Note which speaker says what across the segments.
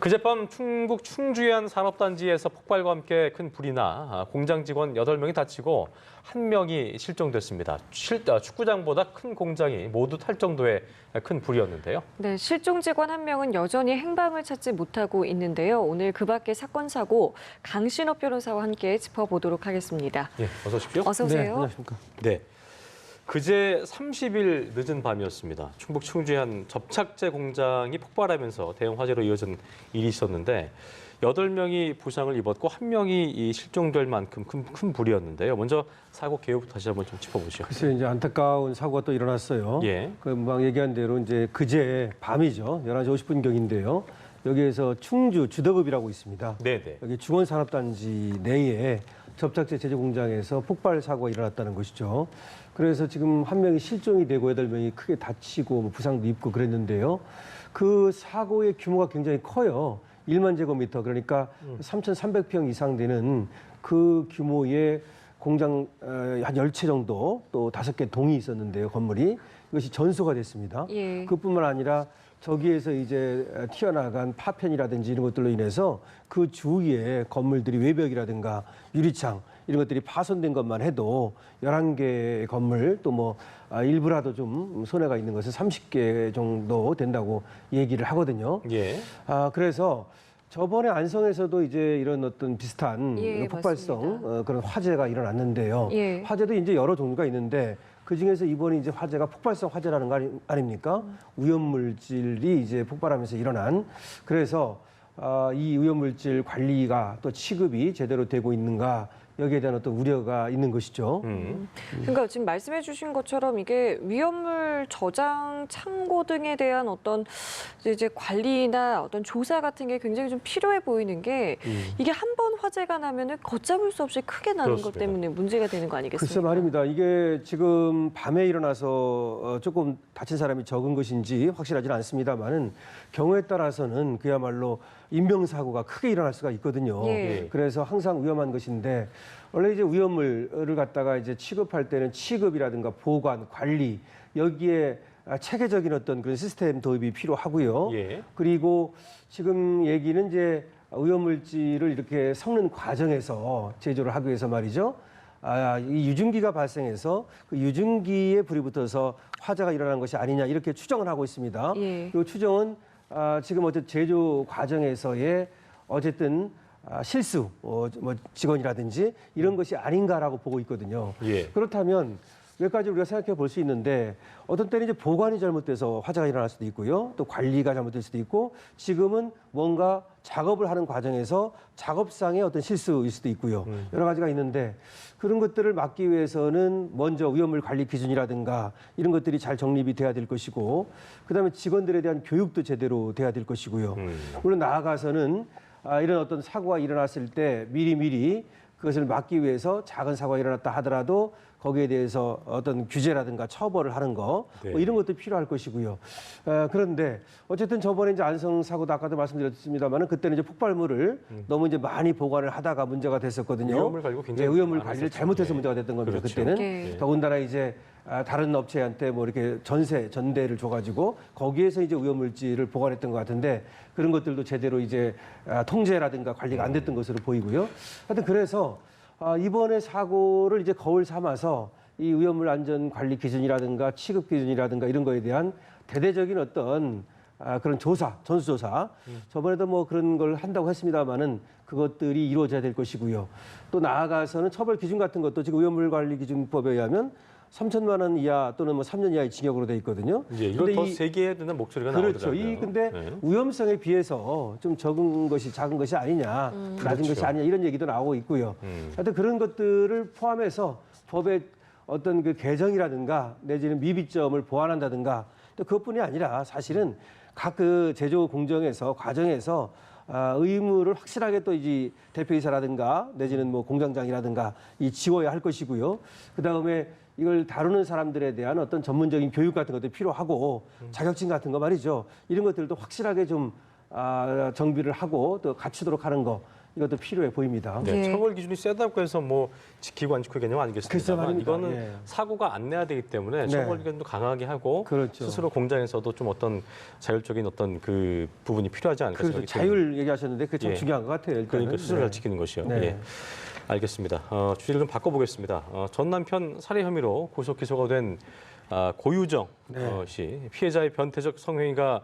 Speaker 1: 그젯밤 충북 충주현 산업단지에서 폭발과 함께 큰 불이 나 공장 직원 8명이 다치고 1명이 실종됐습니다. 축구장보다 큰 공장이 모두 탈 정도의 큰 불이었는데요.
Speaker 2: 네, 실종 직원 1명은 여전히 행방을 찾지 못하고 있는데요. 오늘 그 밖의 사건 사고 강신업 변호사와 함께 짚어보도록 하겠습니다.
Speaker 1: 예, 어서 오십시오.
Speaker 2: 어서 오세요.
Speaker 3: 네, 안녕하십니까.
Speaker 1: 네. 그제 30일 늦은 밤이었습니다. 충북 충주현 접착제 공장이 폭발하면서 대형 화재로 이어진 일이 있었는데 8명이 부상을 입었고 1명이 실종될 만큼 큰 불이었는데요. 먼저 사고 개요부터 다시 한번 좀 짚어보시죠.
Speaker 3: 글쎄 이제 안타까운 사고가 또 일어났어요.
Speaker 1: 예.
Speaker 3: 금방 얘기한 대로 이제 그제 밤이죠. 11시 50분 경인데요. 여기에서 충주 주덕읍이라고 있습니다.
Speaker 1: 네네.
Speaker 3: 여기 중원산업단지 내에 접착제 제조 공장에서 폭발 사고가 일어났다는 것이죠. 그래서 지금 1명이 실종이 되고 8명이 크게 다치고 뭐 부상도 입고 그랬는데요. 그 사고의 규모가 굉장히 커요. 1만 제곱미터 그러니까 3,300평 이상 되는 그 규모의 공장 한 10채 정도 또 5개 동이 있었는데요. 건물이 이것이 전소가 됐습니다.
Speaker 2: 예.
Speaker 3: 그뿐만 아니라 저기에서 이제 튀어나간 파편이라든지 이런 것들로 인해서 그 주위에 건물들이 외벽이라든가 유리창 이런 것들이 파손된 것만 해도 11개의 건물 또 뭐 일부라도 좀 손해가 있는 것은 30개 정도 된다고 얘기를 하거든요.
Speaker 1: 예.
Speaker 3: 그래서 저번에 안성에서도 이제 이런 어떤 비슷한
Speaker 2: 예,
Speaker 3: 이런 폭발성
Speaker 2: 맞습니다.
Speaker 3: 그런 화재가 일어났는데요.
Speaker 2: 예.
Speaker 3: 화재도 이제 여러 종류가 있는데 그 중에서 이번에 이제 화재가 폭발성 화재라는 거 아닙니까? 위험물질이 이제 폭발하면서 일어난. 그래서 이 위험물질 관리가 또 취급이 제대로 되고 있는가 여기에 대한 어떤 우려가 있는 것이죠.
Speaker 2: 그러니까 지금 말씀해 주신 것처럼 이게 위험물 저장 창고 등에 대한 어떤 이제 관리나 어떤 조사 같은 게 굉장히 좀 필요해 보이는 게 이게 한 번 화재가 나면은 걷잡을 수 없이 크게 나는 것
Speaker 1: 그렇습니다.
Speaker 2: 때문에 문제가 되는 거 아니겠습니까?
Speaker 3: 글쎄 말입니다. 이게 지금 밤에 일어나서 조금 다친 사람이 적은 것인지 확실하지는 않습니다만은 경우에 따라서는 그야말로 인명사고가 크게 일어날 수가 있거든요.
Speaker 2: 예.
Speaker 3: 그래서 항상 위험한 것인데 원래 이제 위험물을 갖다가 이제 취급할 때는 취급이라든가 보관, 관리 여기에 체계적인 어떤 그런 시스템 도입이 필요하고요.
Speaker 1: 예.
Speaker 3: 그리고 지금 얘기는 이제 위험물질을 이렇게 섞는 과정에서 제조를 하기 위해서 말이죠. 이 유증기가 발생해서 그 유증기에 불이 붙어서 화재가 일어난 것이 아니냐 이렇게 추정을 하고 있습니다.
Speaker 2: 예.
Speaker 3: 이 추정은 지금 어쨌든 제조 과정에서의 어쨌든 실수, 뭐 직원이라든지 이런 것이 아닌가라고 보고 있거든요.
Speaker 1: 예.
Speaker 3: 그렇다면 몇 가지 우리가 생각해 볼 수 있는데 어떤 때는 이제 보관이 잘못돼서 화재가 일어날 수도 있고요. 또 관리가 잘못될 수도 있고 지금은 뭔가 작업을 하는 과정에서 작업상의 어떤 실수일 수도 있고요. 여러 가지가 있는데 그런 것들을 막기 위해서는 먼저 위험물 관리 기준이라든가 이런 것들이 잘 정립이 돼야 될 것이고 그다음에 직원들에 대한 교육도 제대로 돼야 될 것이고요. 물론 나아가서는 이런 어떤 사고가 일어났을 때 미리미리 그것을 막기 위해서 작은 사고가 일어났다 하더라도 거기에 대해서 어떤 규제라든가 처벌을 하는 거
Speaker 1: 네.
Speaker 3: 뭐 이런 것도 필요할 것이고요. 그런데 어쨌든 저번에 이제 안성 사고도 아까도 말씀드렸습니다만은 그때는 이제 폭발물을 너무 이제 많이 보관을 하다가 문제가 됐었거든요.
Speaker 1: 위험물 관리가 굉장히
Speaker 3: 위험물
Speaker 1: 많았었죠.
Speaker 3: 관리를 잘못해서
Speaker 1: 네.
Speaker 3: 문제가 됐던 겁니다.
Speaker 1: 그렇죠.
Speaker 3: 그때는
Speaker 2: 네.
Speaker 3: 더군다나 이제 다른 업체한테 뭐 이렇게 전대를 줘가지고 거기에서 이제 위험물질을 보관했던 것 같은데 그런 것들도 제대로 이제 통제라든가 관리가 안 됐던 것으로 보이고요. 하여튼 그래서 이번에 사고를 이제 거울 삼아서 이 위험물 안전 관리 기준이라든가 취급 기준이라든가 이런 거에 대한 대대적인 어떤 그런 조사, 전수조사. 저번에도 뭐 그런 걸 한다고 했습니다만은 그것들이 이루어져야 될 것이고요. 또 나아가서는 처벌 기준 같은 것도 지금 위험물 관리 기준법에 의하면 3천만 원 이하 또는 뭐 3년 이하의 징역으로 돼 있거든요.
Speaker 1: 예, 이걸 더 세게 해야 되는 목소리가
Speaker 3: 그렇죠.
Speaker 1: 나오더라고요.
Speaker 3: 근데
Speaker 1: 네.
Speaker 3: 위험성에 비해서 좀 적은 것이 작은 것이 아니냐, 낮은
Speaker 1: 그렇죠.
Speaker 3: 것이 아니냐 이런 얘기도 나오고 있고요. 하여튼 그런 것들을 포함해서 법의 어떤 그 개정이라든가 내지는 미비점을 보완한다든가 또 그것뿐이 아니라 사실은 각 그 제조 공정에서 과정에서 의무를 확실하게 또 이제 대표이사라든가 내지는 뭐 공장장이라든가 이 지워야 할 것이고요. 그 다음에 이걸 다루는 사람들에 대한 어떤 전문적인 교육 같은 것도 필요하고 자격증 같은 거 말이죠. 이런 것들도 확실하게 좀 정비를 하고 또 갖추도록 하는 거 이것도 필요해 보입니다.
Speaker 1: 네,
Speaker 2: 예.
Speaker 1: 처벌 기준이 세다고 해서 뭐 지키고 안 지키고 개념
Speaker 3: 글쎄
Speaker 1: 아니겠습니다만
Speaker 3: 말입니다.
Speaker 1: 이거는
Speaker 3: 예.
Speaker 1: 사고가 안 내야 되기 때문에
Speaker 3: 네.
Speaker 1: 처벌 기준도 강하게 하고
Speaker 3: 그렇죠.
Speaker 1: 스스로 공장에서도 좀 어떤 자율적인 어떤 그 부분이 필요하지 않을까
Speaker 3: 그래서
Speaker 1: 생각이 듭니다.
Speaker 3: 자율 얘기하셨는데 그게 참
Speaker 1: 예.
Speaker 3: 중요한 것 같아요. 일단은.
Speaker 1: 그러니까 스스로
Speaker 3: 네.
Speaker 1: 잘 지키는 것이요.
Speaker 3: 네.
Speaker 1: 예. 알겠습니다. 주제를 좀 바꿔보겠습니다. 전 남편 살해 혐의로 구속 기소가 된 고유정
Speaker 3: 네.
Speaker 1: 씨 피해자의 변태적 성행위가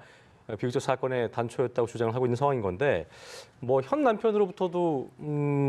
Speaker 1: 비극적 사건의 단초였다고 주장을 하고 있는 상황인 건데 뭐 현 남편으로부터도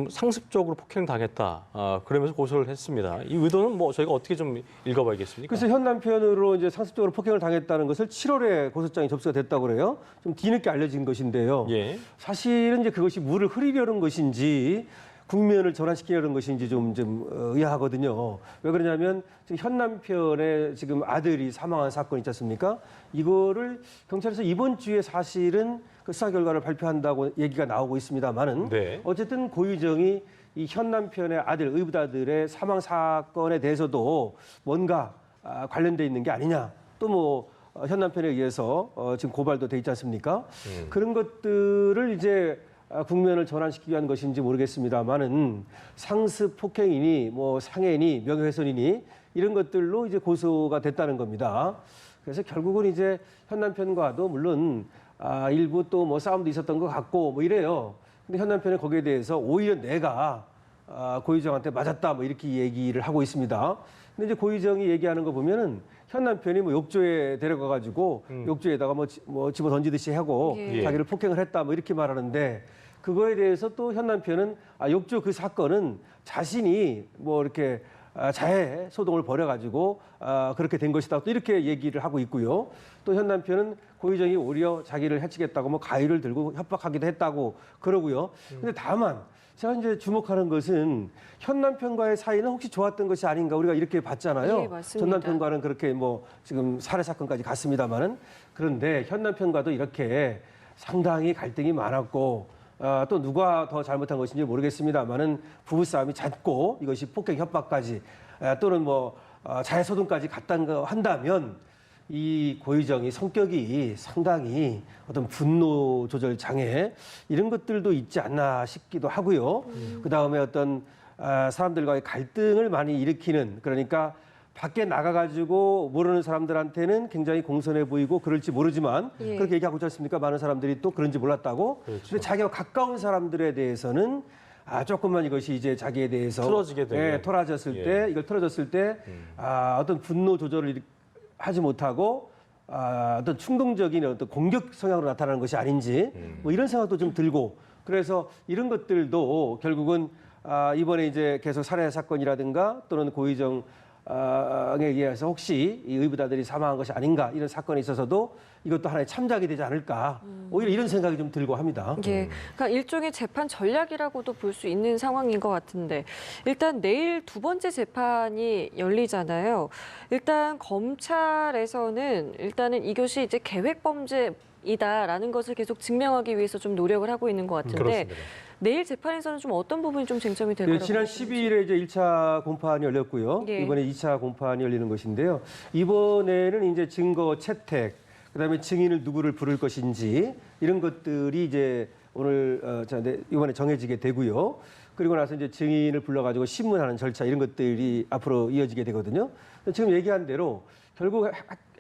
Speaker 1: 상습적으로 폭행 당했다 그러면서 고소를 했습니다. 이 의도는 뭐 저희가 어떻게 좀 읽어봐야겠습니까?
Speaker 3: 그래서 현 남편으로 이제 상습적으로 폭행을 당했다는 것을 7월에 고소장이 접수가 됐다고 그래요. 좀 뒤늦게 알려진 것인데요.
Speaker 1: 예.
Speaker 3: 사실은 이제 그것이 물을 흐리려는 것인지 국면을 전환시키려는 것인지 좀 의아하거든요. 왜 그러냐면 지금 현 남편의 지금 아들이 사망한 사건 있지 않습니까? 이거를 경찰에서 이번 주에 사실은 그 수사 결과를 발표한다고 얘기가 나오고 있습니다만은
Speaker 1: 네.
Speaker 3: 어쨌든 고유정이 이 현 남편의 아들 의붓아들의 사망 사건에 대해서도 뭔가 관련돼 있는 게 아니냐. 또 뭐 현 남편에 의해서 지금 고발도 돼 있지 않습니까? 그런 것들을 이제 국면을 전환시키기 위한 것인지 모르겠습니다만은 상습 폭행이니 뭐 상해니 명예훼손이니 이런 것들로 이제 고소가 됐다는 겁니다. 그래서 결국은 이제 현 남편과도 물론 일부 또 뭐 싸움도 있었던 것 같고 뭐 이래요. 근데 현 남편은 거기에 대해서 오히려 내가 고유정한테 맞았다 뭐 이렇게 얘기를 하고 있습니다. 근데 이제 고유정이 얘기하는 거 보면은 현 남편이 뭐 욕조에 데려가 가지고 욕조에다가 뭐 집어 던지듯이 하고
Speaker 2: 예.
Speaker 3: 자기를 폭행을 했다 뭐 이렇게 말하는데 그거에 대해서 또 현 남편은 욕조 그 사건은 자신이 뭐 이렇게 자해 소동을 벌여가지고 그렇게 된 것이다 또 이렇게 얘기를 하고 있고요. 또 현 남편은 고유정이 오히려 자기를 해치겠다고 뭐 가위를 들고 협박하기도 했다고 그러고요. 근데 다만 제가 이제 주목하는 것은 현 남편과의 사이는 혹시 좋았던 것이 아닌가 우리가 이렇게 봤잖아요.
Speaker 2: 예, 맞습니다.
Speaker 3: 전 남편과는 그렇게 뭐 지금 살해 사건까지 갔습니다만은 그런데 현 남편과도 이렇게 상당히 갈등이 많았고 또 누가 더 잘못한 것인지 모르겠습니다만은 부부 싸움이 잦고 이것이 폭행 협박까지 또는 뭐 자해 소동까지 갔다고 한다면 이 고유정이 성격이 상당히 어떤 분노 조절 장애 이런 것들도 있지 않나 싶기도 하고요. 그 다음에 어떤 사람들과의 갈등을 많이 일으키는 그러니까 밖에 나가가지고 모르는 사람들한테는 굉장히 공손해 보이고 그럴지 모르지만
Speaker 2: 예.
Speaker 3: 그렇게 얘기하고 있지 않습니까? 많은 사람들이 또 그런지 몰랐다고.
Speaker 1: 그렇죠.
Speaker 3: 근데 자기와 가까운 사람들에 대해서는 조금만 이것이 이제 자기에 대해서
Speaker 1: 틀어지게 되면.
Speaker 3: 틀어졌을
Speaker 1: 예.
Speaker 3: 때 이걸 틀어졌을 때 어떤 분노 조절을 하지 못하고 어떤 충동적인 어떤 공격 성향으로 나타나는 것이 아닌지 뭐 이런 생각도 좀 들고 그래서 이런 것들도 결국은 이번에 이제 계속 살해 사건이라든가 또는 고의정에 의해서 혹시 이 의붓아들이 사망한 것이 아닌가 이런 사건에 있어서도 이것도 하나의 참작이 되지 않을까 오히려 이런 생각이 좀 들고 합니다.
Speaker 2: 예, 그러니까 일종의 재판 전략이라고도 볼 수 있는 상황인 것 같은데 일단 내일 두 번째 재판이 열리잖아요. 일단 검찰에서는 일단은 이것이 이제 계획 범죄이다라는 것을 계속 증명하기 위해서 좀 노력을 하고 있는 것 같은데
Speaker 1: 그렇습니다.
Speaker 2: 내일 재판에서는 좀 어떤 부분이 좀 쟁점이 될
Speaker 3: 네,
Speaker 2: 거라고
Speaker 3: 지난
Speaker 2: 보시는지.
Speaker 3: 12일에 이제 1차 공판이 열렸고요.
Speaker 2: 예.
Speaker 3: 이번에 2차 공판이 열리는 것인데요. 이번에는 이제 증거 채택, 그다음에 증인을 누구를 부를 것인지 이런 것들이 이제 오늘 이번에 정해지게 되고요. 그리고 나서 이제 증인을 불러가지고 신문하는 절차 이런 것들이 앞으로 이어지게 되거든요. 지금 얘기한 대로 결국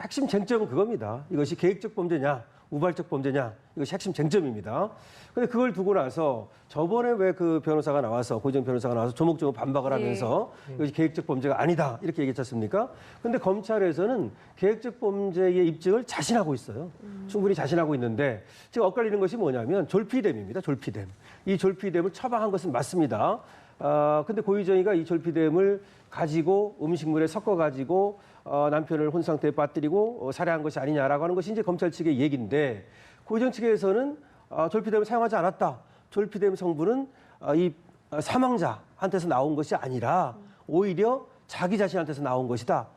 Speaker 3: 핵심 쟁점은 그겁니다. 이것이 계획적 범죄냐, 우발적 범죄냐 이것이 핵심 쟁점입니다. 근데 그걸 두고 나서 저번에 왜 그 변호사가 나와서 고정 변호사가 나와서 조목조목 반박을 하면서 이것이 계획적 범죄가 아니다 이렇게 얘기했지 않습니까? 근데 검찰에서는 계획적 범죄의 입증을 자신하고 있어요. 충분히 자신하고 있는데 지금 엇갈리는 것이 뭐냐면 졸피뎀입니다. 졸피뎀. 이 졸피뎀을 처방한 것은 맞습니다. 근데 고유정이가 이 졸피뎀을 가지고 음식물에 섞어 가지고 남편을 혼 상태에 빠뜨리고 살해한 것이 아니냐라고 하는 것이 이제 검찰 측의 얘기인데 고유정 측에서는 졸피뎀을 사용하지 않았다. 졸피뎀 성분은 이 사망자한테서 나온 것이 아니라 오히려 자기 자신한테서 나온 것이다.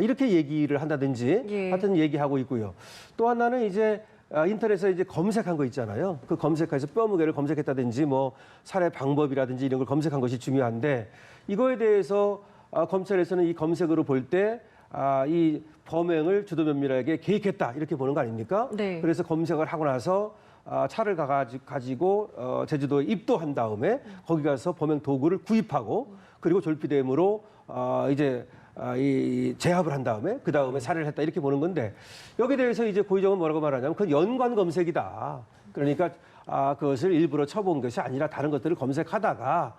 Speaker 3: 이렇게 얘기를 한다든지
Speaker 2: 예.
Speaker 3: 하여튼 얘기하고 있고요. 또 하나는 이제 인터넷에 이제 검색한 거 있잖아요. 그 검색해서 뼈무게를 검색했다든지 뭐 살해 방법이라든지 이런 걸 검색한 것이 중요한데 이거에 대해서 검찰에서는 이 검색으로 볼 때 이 범행을 주도 면밀하게 계획했다 이렇게 보는 거 아닙니까?
Speaker 2: 네.
Speaker 3: 그래서 검색을 하고 나서 차를 가지고 제주도에 입도한 다음에 거기 가서 범행 도구를 구입하고 그리고 졸피뎀으로 이제 이 제압을 한 다음에 그 다음에 살해를 했다 이렇게 보는 건데 여기에 대해서 이제 고의정은 뭐라고 말하냐면 그건 연관 검색이다. 그러니까 그것을 일부러 쳐본 것이 아니라 다른 것들을 검색하다가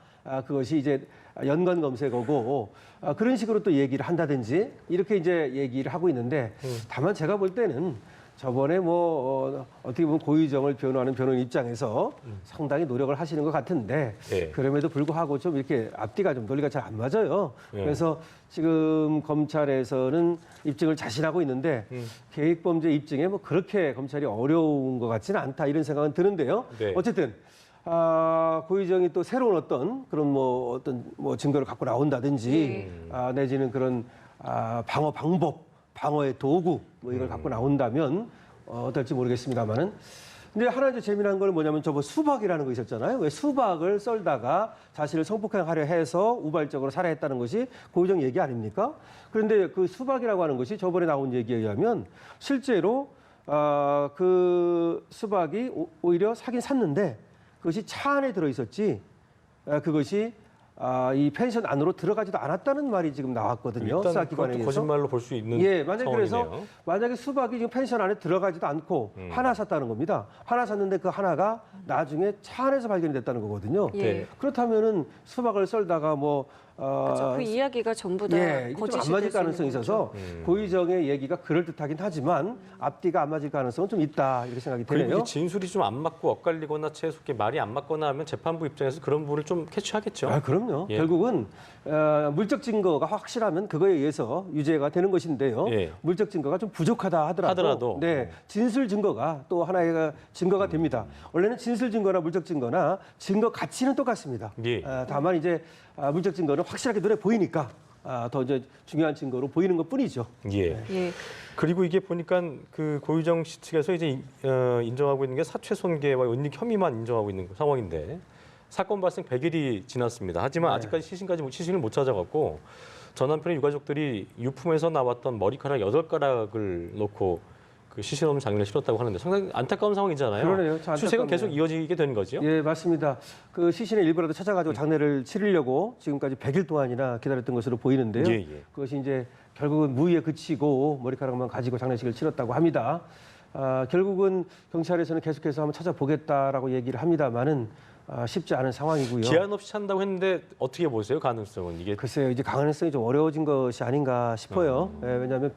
Speaker 3: 그것이 이제 연관 검색어고 그런 식으로 또 얘기를 한다든지 이렇게 이제 얘기를 하고 있는데 다만 제가 볼 때는 저번에 어떻게 보면 고의정을 변호하는 변호인 입장에서 상당히 노력을 하시는 것 같은데
Speaker 1: 예.
Speaker 3: 그럼에도 불구하고 좀 이렇게 앞뒤가 좀 논리가 잘 안 맞아요.
Speaker 1: 예.
Speaker 3: 그래서 지금 검찰에서는 입증을 자신하고 있는데 계획범죄 입증에 뭐 그렇게 검찰이 어려운 것 같지는 않다 이런 생각은 드는데요.
Speaker 1: 네.
Speaker 3: 어쨌든 고의정이 또 새로운 어떤 그런 어떤 증거를 갖고 나온다든지 내지는 그런 방어 방법, 방어의 도구 뭐 이걸 갖고 나온다면 어떨지 모르겠습니다만은. 근데 하나 이제 재미난 건 뭐냐면 저거 수박이라는 거 있었잖아요. 왜 수박을 썰다가 자신을 성폭행하려 해서 우발적으로 살해했다는 것이 고의정 얘기 아닙니까? 그런데 그 수박이라고 하는 것이 저번에 나온 얘기에 의하면 실제로 그 수박이 오히려 사긴 샀는데 그것이 차 안에 들어 있었지 그것이 이 펜션 안으로 들어가지도 않았다는 말이 지금 나왔거든요.
Speaker 1: 일단
Speaker 3: 수사기관에
Speaker 1: 그것도
Speaker 3: 의해서.
Speaker 1: 거짓말로 볼 수 있는
Speaker 3: 예, 만약에
Speaker 1: 상황이네요.
Speaker 3: 그래서 만약에 수박이 지금 펜션 안에 들어가지도 않고 하나 샀다는 겁니다. 하나 샀는데 그 하나가 나중에 차 안에서 발견이 됐다는 거거든요.
Speaker 2: 예.
Speaker 1: 네.
Speaker 3: 그렇다면은 수박을 썰다가
Speaker 2: 그렇죠. 그 이야기가 전부 다
Speaker 3: 예, 이게
Speaker 2: 거짓이
Speaker 3: 좀안 맞을
Speaker 2: 될 수 있는
Speaker 3: 가능성이
Speaker 2: 거죠.
Speaker 3: 있어서 고의정의 얘기가 그럴 듯하긴 하지만 앞뒤가 안 맞을 가능성은 좀 있다 이렇게 생각이
Speaker 1: 그리고
Speaker 3: 드네요.
Speaker 1: 이 진술이 좀 안 맞고 엇갈리거나 최소게 말이 안 맞거나 하면 재판부 입장에서 그런 부분을 좀 캐치하겠죠.
Speaker 3: 그럼요.
Speaker 1: 예.
Speaker 3: 결국은 물적 증거가 확실하면 그거에 의해서 유죄가 되는 것인데요.
Speaker 1: 예.
Speaker 3: 물적 증거가 좀 부족하다 하더라도, 네, 진술 증거가 또 하나의 증거가 됩니다. 원래는 진술 증거나 물적 증거나 증거 가치는 똑같습니다.
Speaker 1: 예.
Speaker 3: 다만 이제 물적 증거는 확실하게 눈에 보이니까 더 이제 중요한 증거로 보이는 것뿐이죠.
Speaker 1: 예.
Speaker 2: 예.
Speaker 1: 그리고 이게 보니까 그 고의정 씨 측에서 이제 인정하고 있는 게 사체 손괴와 은닉 혐의만 인정하고 있는 상황인데 사건 발생 100일이 지났습니다. 하지만 아직까지 시신을 못 찾아갔고 전 남편의 유가족들이 유품에서 나왔던 머리카락 8가락을 놓고 그 시신 없는 장면을 실었다고 하는데 상당히 안타까운 상황이잖아요.
Speaker 3: 그러네요. 참
Speaker 1: 추세가
Speaker 3: 안타깝네요.
Speaker 1: 계속 이어지게 되는 거죠.
Speaker 3: 예, 맞습니다. 그 시신의 일부라도 찾아가지고 장례를 치르려고 지금까지 100일 동안이나 기다렸던 것으로 보이는데요.
Speaker 1: 예, 예.
Speaker 3: 그것이 이제 결국은 무의에 그치고 머리카락만 가지고 장례식을 치렀다고 합니다. 결국은 경찰에서는 계속해서 한번 찾아보겠다라고 얘기를 합니다만은 쉽지 않은 상황이고요.
Speaker 1: 기한 없이 찬다고 했는데 어떻게 보세요? 가능성은 이게
Speaker 3: 글쎄요, 이제 가능성이 좀 어려워진 것이 아닌가 싶어요. 예, 왜냐하면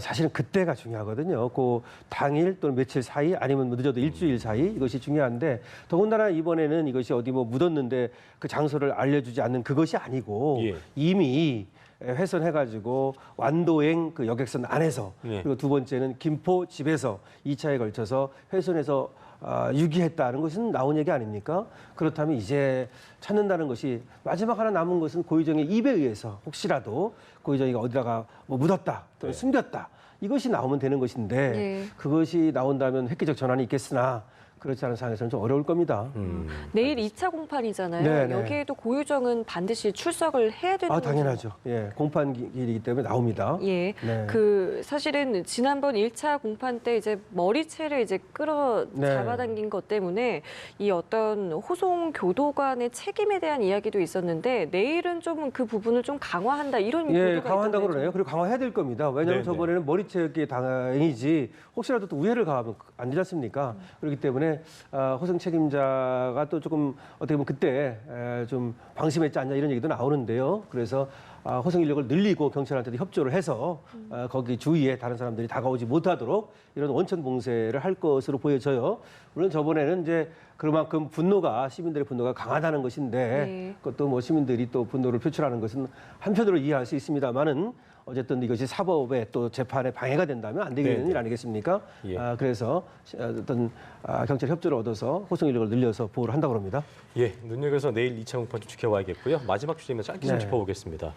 Speaker 3: 사실은 그때가 중요하거든요. 그 당일 또는 며칠 사이 아니면 늦어도 일주일 사이 이것이 중요한데 더군다나 이번에는 이것이 어디 묻었는데 그 장소를 알려주지 않는 그것이 아니고
Speaker 1: 예.
Speaker 3: 이미 훼손해가지고 완도행 그 여객선 안에서
Speaker 1: 예.
Speaker 3: 그리고 두 번째는 김포 집에서 2차에 걸쳐서 훼손해서 유기했다는 것은 나온 얘기 아닙니까? 그렇다면 이제 찾는다는 것이 마지막 하나 남은 것은 고의정의 입에 의해서 혹시라도 고의정이가 어디다가 묻었다 또는
Speaker 1: 네.
Speaker 3: 숨겼다 이것이 나오면 되는 것인데
Speaker 2: 예.
Speaker 3: 그것이 나온다면 획기적 전환이 있겠으나 그렇지 않은 상황에서는 좀 어려울 겁니다.
Speaker 2: 내일 2차 공판이잖아요.
Speaker 3: 네네.
Speaker 2: 여기에도 고유정은 반드시 출석을 해야 되는 거죠.
Speaker 3: 당연하죠. 예, 공판일이기 때문에 나옵니다.
Speaker 2: 예.
Speaker 3: 네.
Speaker 2: 그 사실은 지난번 1차 공판 때 이제 머리채를 이제 끌어
Speaker 3: 네.
Speaker 2: 잡아당긴 것 때문에 이 어떤 호송 교도관의 책임에 대한 이야기도 있었는데 내일은 좀 그 부분을 좀 강화한다 이런
Speaker 3: 예,
Speaker 2: 보도가
Speaker 3: 강화한다고
Speaker 2: 있던데
Speaker 3: 그러네요. 그리고 강화해야 될 겁니다. 왜냐하면
Speaker 1: 네네.
Speaker 3: 저번에는 머리채였기에 다행이지 혹시라도 또 우회를 가하면 안 되지 않습니까? 그렇기 때문에 호송 책임자가 또 조금 어떻게 보면 그때 좀 방심했지 않냐 이런 얘기도 나오는데요. 그래서 호송 인력을 늘리고 경찰한테도 협조를 해서 거기 주위에 다른 사람들이 다가오지 못하도록 이런 원천 봉쇄를 할 것으로 보여져요. 물론 저번에는 이제 그만큼 시민들의 분노가 강하다는 것인데
Speaker 2: 네.
Speaker 3: 그것도 뭐 시민들이 또 분노를 표출하는 것은 한편으로 이해할 수 있습니다만은 어쨌든 이것이 사법에 또 재판에 방해가 된다면 안 되는
Speaker 1: 네네.
Speaker 3: 일 아니겠습니까?
Speaker 1: 예.
Speaker 3: 그래서 어떤 경찰 협조를 얻어서 호송 인력을 늘려서 보호를 한다고 합니다.
Speaker 1: 예, 눈여겨서 내일 2차 공판 좀 지켜봐야겠고요. 마지막 주제면 짧게 좀
Speaker 3: 네.
Speaker 1: 짚어보겠습니다.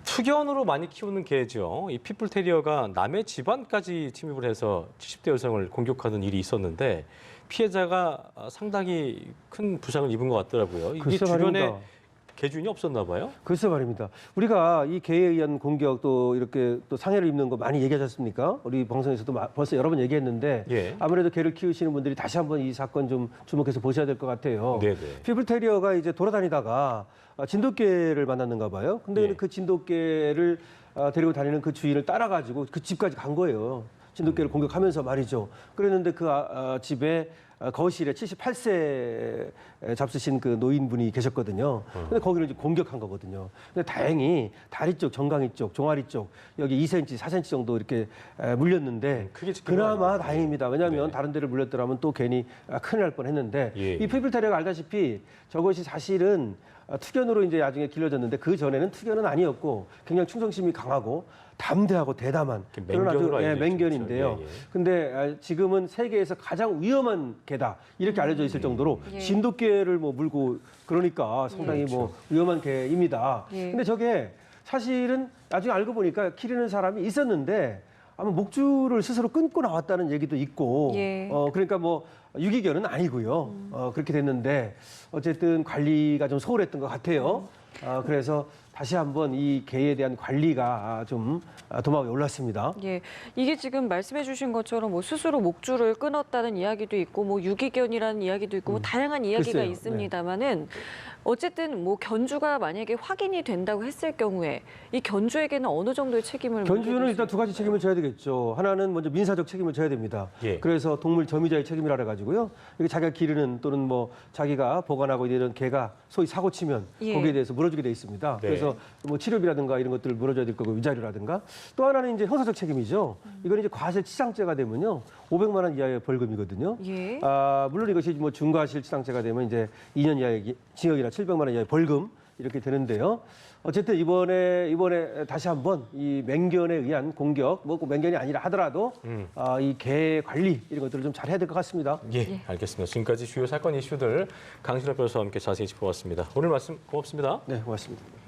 Speaker 1: 투견으로 많이 키우는 개죠. 이 핏불 테리어가 남의 집안까지 침입을 해서 70대 여성을 공격하는 일이 있었는데 피해자가 상당히 큰 부상을 입은 것 같더라고요. 이게
Speaker 3: 글쎄
Speaker 1: 주변에
Speaker 3: 말입니다.
Speaker 1: 개주인이 없었나 봐요.
Speaker 3: 글쎄 말입니다. 우리가 이 개에 의한 공격 또 이렇게 또 상해를 입는 거 많이 얘기하지 않습니까? 우리 방송에서도 벌써 여러 번 얘기했는데
Speaker 1: 예.
Speaker 3: 아무래도 개를 키우시는 분들이 다시 한번 이 사건 좀 주목해서 보셔야 될 것 같아요.
Speaker 1: 네네.
Speaker 3: 피플테리어가 이제 돌아다니다가 진돗개를 만났는가 봐요. 근데
Speaker 1: 예.
Speaker 3: 그 진돗개를 데리고 다니는 그 주인을 따라가지고 그 집까지 간 거예요. 진돗개를 공격하면서 말이죠. 그랬는데 그 집에 거실에 78세 잡수신 그 노인분이 계셨거든요. 근데 거기를 이제 공격한 거거든요. 근데 다행히 다리 쪽, 정강이 쪽, 종아리 쪽 여기 2cm, 4cm 정도 이렇게 물렸는데
Speaker 1: 크게 찍힌 거
Speaker 3: 그나마
Speaker 1: 아니에요?
Speaker 3: 다행입니다. 왜냐하면
Speaker 1: 네.
Speaker 3: 다른 데를 물렸더라면 또 괜히 큰일 날 뻔했는데
Speaker 1: 예.
Speaker 3: 이 피플테리어가 알다시피 저것이 사실은 투견으로 이제 나중에 길러졌는데 그 전에는 투견은 아니었고 굉장히 충성심이 강하고 담대하고 대담한 그런 아주
Speaker 1: 맹견으로 알려져 있죠.
Speaker 3: 맹견인데요.
Speaker 1: 예, 예.
Speaker 3: 근데 지금은 세계에서 가장 위험한 개다 이렇게 알려져 있을 정도로
Speaker 2: 예.
Speaker 3: 진돗개를 뭐 물고 그러니까 상당히 뭐 위험한 개입니다.
Speaker 2: 예.
Speaker 3: 근데 저게 사실은 나중에 알고 보니까 기르는 사람이 있었는데 아마 목줄을 스스로 끊고 나왔다는 얘기도 있고
Speaker 2: 예.
Speaker 3: 그러니까 뭐 유기견은 아니고요. 그렇게 됐는데 어쨌든 관리가 좀 소홀했던 것 같아요. 그래서 다시 한번 이 개에 대한 관리가 좀 도마 위에 올랐습니다.
Speaker 2: 예, 이게 지금 말씀해주신 것처럼 뭐 스스로 목줄을 끊었다는 이야기도 있고, 뭐 유기견이라는 이야기도 있고, 뭐 다양한 이야기가
Speaker 3: 글쎄요.
Speaker 2: 있습니다만은 어쨌든 뭐 견주가 만약에 확인이 된다고 했을 경우에 이 견주에게는 어느 정도의 책임을
Speaker 3: 견주는
Speaker 2: 물게
Speaker 3: 일단 두 가지 책임을 져야 되겠죠. 하나는 먼저 민사적 책임을 져야 됩니다.
Speaker 1: 예.
Speaker 3: 그래서 동물 점유자의 책임이라 그래가지고요. 이게 자기가 기르는 또는 뭐 자기가 보관하고 이런 개가 소위 사고 치면
Speaker 2: 예.
Speaker 3: 거기에 대해서 물어주게 돼 있습니다.
Speaker 1: 네.
Speaker 3: 그래서 뭐 치료비라든가 이런 것들을 물어줘야 될 거고 위자료라든가 또 하나는 이제 형사적 책임이죠. 이건 이제 과실치상죄가 되면요 500만 원 이하의 벌금이거든요.
Speaker 2: 예.
Speaker 3: 물론 이것이 뭐 중과실치상죄가 되면 이제 2년 이하의 징역이나 700만 원 이하의 벌금 이렇게 되는데요. 어쨌든 이번에 다시 한번 이 맹견에 의한 공격, 뭐 꼭 맹견이 아니라 하더라도 이 개 관리 이런 것들을 좀 잘 해야 될 것 같습니다.
Speaker 1: 예, 알겠습니다. 지금까지 주요 사건 이슈들 강신호 변호사와 함께 자세히 짚어봤습니다. 오늘 말씀 고맙습니다.
Speaker 3: 네, 고맙습니다.